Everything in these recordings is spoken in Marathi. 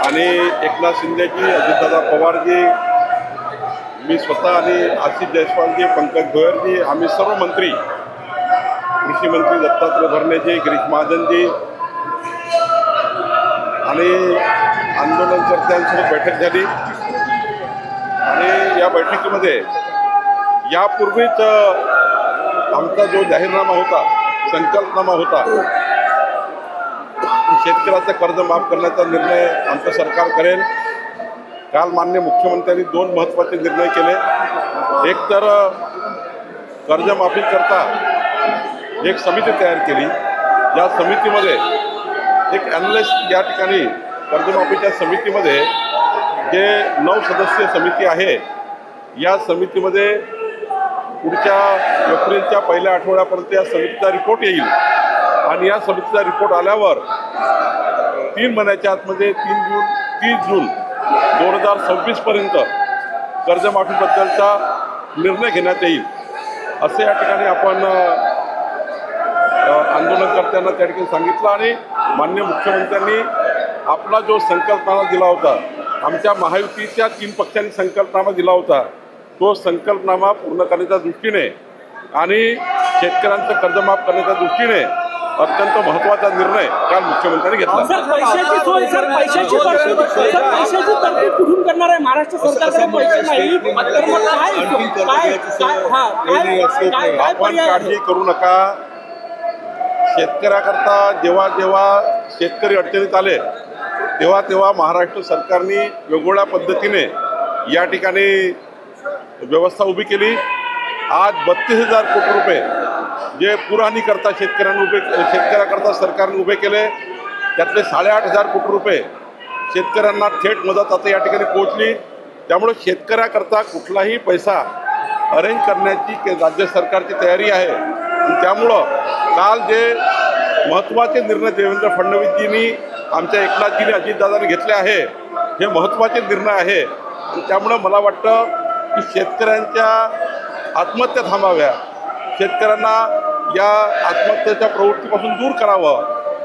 आणि एकनाथ शिंदेजी, अजितदादा पवारजी, मी स्वतः आणि आशिष जयस्वालजी, पंकज भोयरजी, आम्ही सर्व मंत्री, कृषी मंत्री दत्तात्रय भरणेजी, गिरीश महाजनजी आणि आंदोलनकर्त्यांसोबत बैठक झाली। आणि या बैठकीमध्ये यापूर्वीच आमचा जो जाहीरनामा होता, संकल्पनामा होता, शेतकऱ्याचं कर्ज माफ करण्याचा निर्णय आमचं सरकार करेल। काल माननीय मुख्यमंत्र्यांनी दोन महत्त्वाचे निर्णय केले। एक तर कर्जमाफी करता एक समिती तयार केली, या समितीमध्ये एक ॲनालिस्ट या ठिकाणी कर्जमाफीच्या समितीमध्ये जे 9 सदस्यीय समिती आहे, या समितीमध्ये पुढच्या एप्रिलच्या पहिल्या आठवड्यापर्यंत या समितीचा रिपोर्ट येईल आणि या समितीचा रिपोर्ट आल्यावर 3 महिन्याच्या आतमध्ये 30 जून 2026 पर्यंत कर्जमाफीबद्दलचा निर्णय घेण्यात येईल असे या ठिकाणी आपण आंदोलनकर्त्यांना त्या ठिकाणी सांगितलं। आणि माननीय मुख्यमंत्र्यांनी आपला जो संकल्पनामा दिला होता, आमच्या महायुतीच्या 3 पक्षांनी संकल्पनामा दिला होता, तो संकल्पनामा पूर्ण करण्याच्या दृष्टीने आणि शेतकऱ्यांचं कर्ज माफ करण्याच्या दृष्टीने अत्यंत महत्त्वाचा निर्णय काल मुख्यमंत्र्यांनी घेतला। पैशाची तरतूद कुठून करणार आहे? महाराष्ट्र सरकारकडे पैसे नाही, आपण काळजी करू नका। शेतकऱ्याकरता जेव्हा जेव्हा शेतकरी अडचणीत आले तेव्हा महाराष्ट्र सरकारने वेगवेगळ्या पद्धतीने या ठिकाणी व्यवस्था उभी केली। आज 32,000 कोटी रुपये जे पुरहानी करता शेतकऱ्याकरता सरकारने उभे केले, त्यातले 8,500 कोटी रुपये शेतकऱ्यांना थेट मदत आता या ठिकाणी पोहोचली। त्यामुळे शेतकऱ्याकरता कुठलाही पैसा अरेंज करण्याची राज्य सरकारची तयारी आहे। त्यामुळं काल जे महत्त्वाचे निर्णय देवेंद्र फडणवीसजींनी, आमच्या एकनाथजींनी, अजितदादांनी घेतले आहे, हे महत्त्वाचे निर्णय आहे। त्यामुळं मला वाटतं की शेतकऱ्यांच्या आत्महत्या थांबाव्या, शेतकऱ्यांना या आत्महत्येच्या प्रवृत्तीपासून दूर करावं।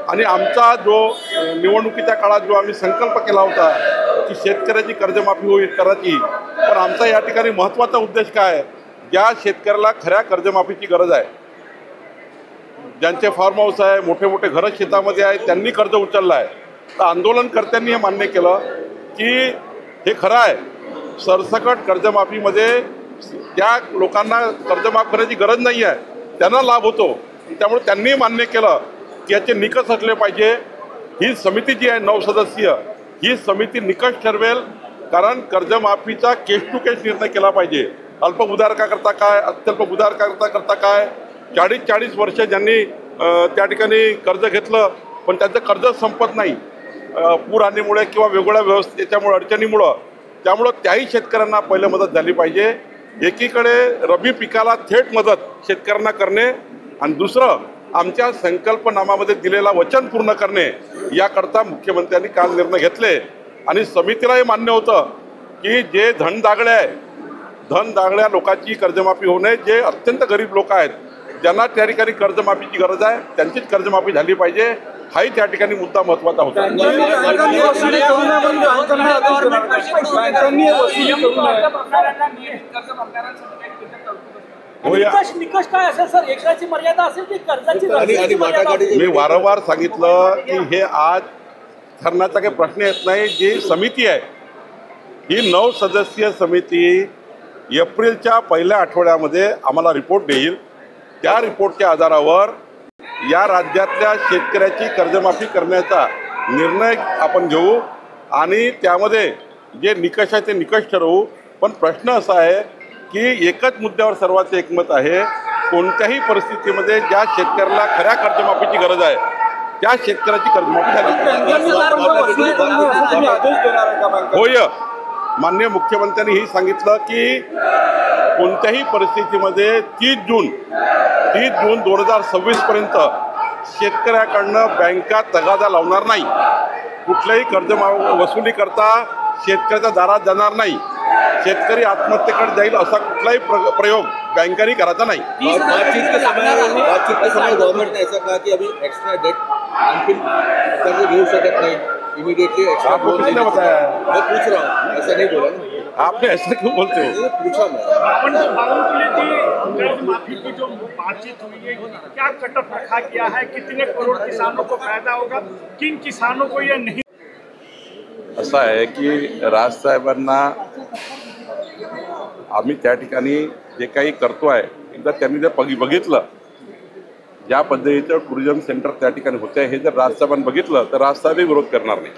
आणि आमचा जो निवडणुकीच्या काळात जो आम्ही संकल्प केला होता की शेतकऱ्याची कर्जमाफी होईल करायची, पण आमचा या ठिकाणी महत्त्वाचा उद्देश काय आहे, ज्या शेतकऱ्याला खऱ्या कर्जमाफीची गरज आहे, ज्यांचे फार्म हाऊस आहे, मोठे मोठे घरं शेतामध्ये आहेत, त्यांनी कर्ज उचललं आहे, तर आंदोलनकर्त्यांनी हे मान्य केलं की हे खरं आहे, सरसकट कर्जमाफीमध्ये ज्या लोकांना कर्जमाफ करण्याची गरज नाही आहे त्यांना लाभ होतो। त्यामुळे त्यांनी मान्य केलं की याचे निकष असले पाहिजे। ही समिती जी आहे 9 सदस्यीय, ही समिती निकष ठरवेल, कारण कर्जमाफीचा केस टू केस निर्णय केला पाहिजे। अल्प उधारकाकरता काय, अत्यल्प उधारकाकरता काय, 40 वर्ष ज्यांनी त्या ठिकाणी कर्ज घेतलं पण त्यांचं कर्ज संपत नाही पूरहानीमुळे किंवा वेगवेगळ्या व्यवस्थेच्यामुळे, अडचणीमुळं, त्यामुळं त्याही शेतकऱ्यांना पहिलं मदत झाली पाहिजे। एकीकडे रब्बी पिकाला थेट मदत शेतकऱ्यांना करणे आणि दुसरं आमच्या संकल्पनामामध्ये दिलेला वचन पूर्ण करणे, याकरता मुख्यमंत्र्यांनी काल निर्णय घेतले। आणि समितीला हे मान्य होतं की जे धनदागड्या लोकांची कर्जमाफी होणे, जे अत्यंत गरीब लोक आहेत, ज्यांना त्या ठिकाणी कर्जमाफीची गरज आहे, त्यांचीच कर्जमाफी झाली पाहिजे, हाही त्या ठिकाणी मुद्दा महत्त्वाचा होता। निकष काय असेल सर? एकराची मर्यादा असेल की कर्जाची? मी वारंवार सांगितलं की हे आज ठरण्याचा काही प्रश्न येत नाही। जी समिती आहे ही 9 सदस्यीय समिती एप्रिलच्या पहिल्या आठवड्यामध्ये आम्हाला रिपोर्ट देईल। त्या रिपोर्टच्या आधारावर या राज्यातल्या शेतकऱ्याची कर्जमाफी करण्याचा निर्णय आपण घेऊ आणि त्यामध्ये जे निकष आहे ते निकष ठरवू। पण प्रश्न असा आहे की एकच मुद्द्यावर सर्वांचं एकमत आहे, कोणत्याही परिस्थितीमध्ये ज्या शेतकऱ्याला खऱ्या कर्जमाफीची गरज आहे त्या शेतकऱ्याची कर्जमाफी झाली होय। माननीय मुख्यमंत्र्यांनी हे सांगितलं की कोणत्याही परिस्थितीमध्ये 30 जून 2026 पर्यंत शेतकऱ्याकडनं बँका तगादा लावणार नाही, कुठल्याही कर्ज वसुली करता शेतकऱ्याच्या दारात जाणार नाही, शेतकरी आत्महत्येकडे जाईल असा कुठलाही प्रयोग बँकांनी करायचा नाही। बातचीत के समय गवर्नमेंट ने ऐसा कहा कि अभी एक्स्ट्रा डेट आणखी कर्ज घेऊ शकत नाही, इमीडिएटली एक्शन। आपको किसने बताया? मैं पूछ रहा हूँ, ऐसा नहीं बोला ना। आपने ऐसा क्यों बोलते हो? पूछा मैं। कर्ज माफी की जो बातचीत हुई है, क्या कट ऑफ रखा गया है, कितने करोड़ किसानों को फायदा होगा, किन किसानों को यह नहीं? असं आहे की राजसाहेबांना आम्ही त्या ठिकाणी जे काही करतोय, एकदा त्यांनी जर बघितलं ज्या पद्धतीचं टुरिझम सेंटर त्या ठिकाणी होते, हे जर राजसाहेबांनी बघितलं तर राजसाहेबही विरोध करणार नाही।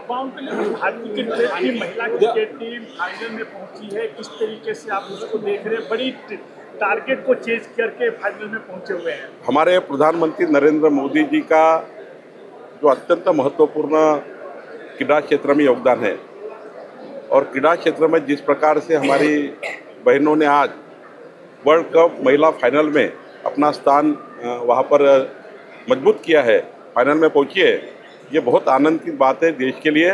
भारतीय क्रिकेट टीम, महिला क्रिकेट टीम फाइनल में पहुंची है, किस तरीके से आप उसको देख रहे हैं? बड़ी टारगेट को चेज करके फाइनल में पहुंचे हुए हैं। हमारे प्रधानमंत्री नरेंद्र मोदी जी का जो अत्यंत महत्वपूर्ण क्रीड़ा क्षेत्र में योगदान है और क्रीड़ा क्षेत्र में जिस प्रकार से हमारी बहनों ने आज वर्ल्ड कप महिला फाइनल में अपना स्थान वहाँ पर मजबूत किया है, फाइनल में पहुँची है, ये बहुत आनंद की बात है देश के लिए।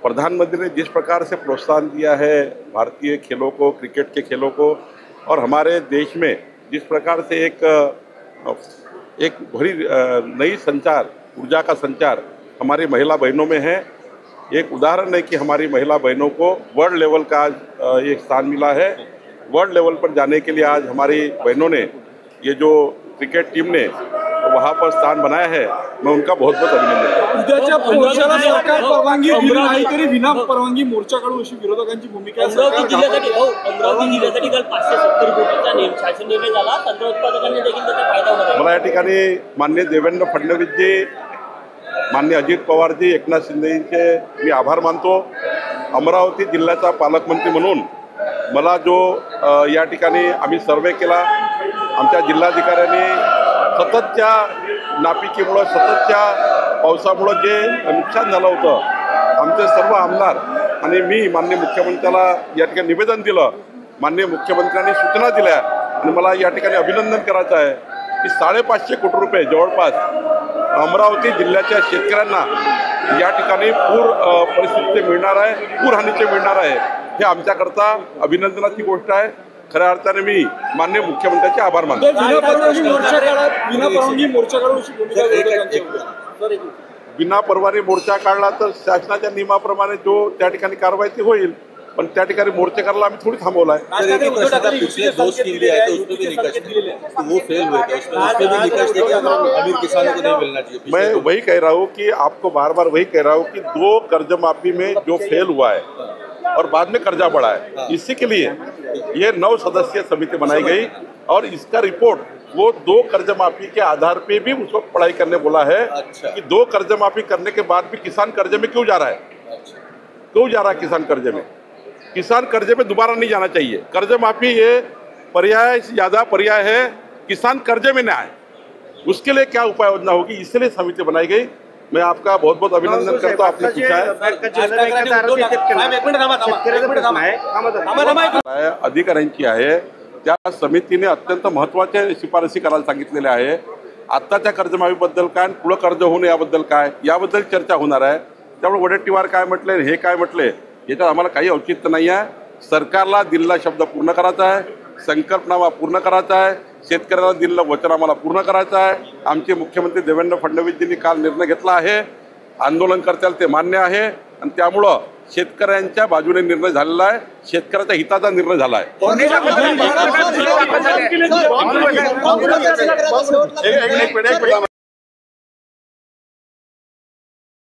प्रधानमंत्री ने जिस प्रकार से प्रोत्साहन दिया है भारतीय खेलों को, क्रिकेट के खेलों को, और हमारे देश में जिस प्रकार से एक भरी नई संचार, ऊर्जा का संचार हमारी महिला बहनों में है। एक उदाहरण है कि हमारी महिला बहनों को वर्ल्ड लेवल का आज एक स्थान मिला है। वर्ल्ड लेवल पर जाने के लिए आज हमारी बहनों ने, ये जो क्रिकेट टीम ने वहाँ पर स्थान बनाया है, मैं उनका बहुत बहुत अभिनंदन करतो। उद्याच्या मोर्चाला सरकार परवानगी दिली नाही तरी विना परवानगी मोर्चा काढू अशी विरोधकांची भूमिका आहे। अमरावती जिल्ह्यासाठी काल 570 कोटीचा शासन निर्णय झाला, तंत्र उत्पादकांनी देखील त्याचा फायदा होणार आहे। मला या ठिकाणी माननीय देवेंद्र फडणवीसजी, माननीय अजित पवारजी, एकनाथ शिंदेचे मी आभार मानतो। अमरावती जिल्ह्याचा पालकमंत्री म्हणून मला जो या ठिकाणी आम्ही सर्वे केला, आमच्या जिल्हाधिकाऱ्यांनी सततच्या नापिकीमुळं, सततच्या पावसामुळं जे नुकसान झालं होतं, आमचे सर्व आमदार आणि मी माननीय मुख्यमंत्र्याला या ठिकाणी निवेदन दिलं। माननीय मुख्यमंत्र्यांनी सूचना दिल्या आणि मला या ठिकाणी अभिनंदन करायचं आहे की 550 कोटी रुपये जवळपास अमरावती जिल्ह्याच्या शेतकऱ्यांना या ठिकाणी पूर परिस्थितीचे मिळणार आहे, पूरहानीचे मिळणार आहे। हे आमच्याकरता अभिनंदनाची गोष्ट आहे। खऱ्या अर्थाने मी माननीय मुख्यमंत्र्यांचे आभार मानतो। बिना परवानगी मोर्चा काढला तर शासनाच्या नियमाप्रमाणे जो त्या ठिकाणी कारवाई ती होईल, पण त्या ठिकाणी मोर्चे करायला आम्ही थोडी थांबवलाय। पिछले दोस्त के लिए आए तो उसमें भी निकष थे, तो वो फेल हुए थे, उसमें भी निकष थे कि अमीर किसानों को नहीं मिलना चाहिए। मैं वही कह रहा हूँ कि आपको बार बार वही कह रहा हूँ कि 2 कर्ज माफी में जो फेल हुआ है और बाद में कर्जा बढ़ा है, इसी के लिए ये 9 सदस्यीय समिति बनाई गई और इसका रिपोर्ट वो 2 कर्ज माफी के आधार पे भी उस वक्त पढ़ाई करने बोला है। अच्छा। कि 2 कर्ज माफी करने के बाद भी किसान कर्जे में क्यों जा रहा है, क्यों जा रहा है किसान कर्जे में? किसान कर्जे में दोबारा नहीं जाना चाहिए। कर्ज माफी ये पर्याय से ज़्यादा पर्याय है, किसान कर्जे में न आए, उसके लिए क्या उपाय योजना होगी, इसलिए समिति बनाई गई। मैं आपका बहुत बहुत अभिनंदन करता हूँ, आपने पूछा है। अधिकाऱ्यांची आहे, त्या समितीने अत्यंत महत्त्वाच्या शिफारसी करायला सांगितलेल्या आहे। आत्ताच्या कर्जमाफीबद्दल काय, पुढे कर्ज होऊ नये याबद्दल काय, याबद्दल चर्चा होणार आहे। त्यामुळे वडेट्टीवार काय म्हटले, हे काय म्हटले, याच्यात आम्हाला काही औचित्य नाही आहे। सरकारला दिलेला शब्द पूर्ण करायचा आहे, संकल्पनामा पूर्ण करायचा आहे, शेतकऱ्याला दिलेलं वचन आम्हाला पूर्ण करायचं आहे। आमचे मुख्यमंत्री देवेंद्र फडणवीसजींनी काल निर्णय घेतला आहे, आंदोलनकर्त्याला ते मान्य आहे आणि त्यामुळं शेतकऱ्यांच्या बाजूने निर्णय झालेला आहे, शेतकऱ्याच्या हिताचा निर्णय झाला आहे। एक मिनिट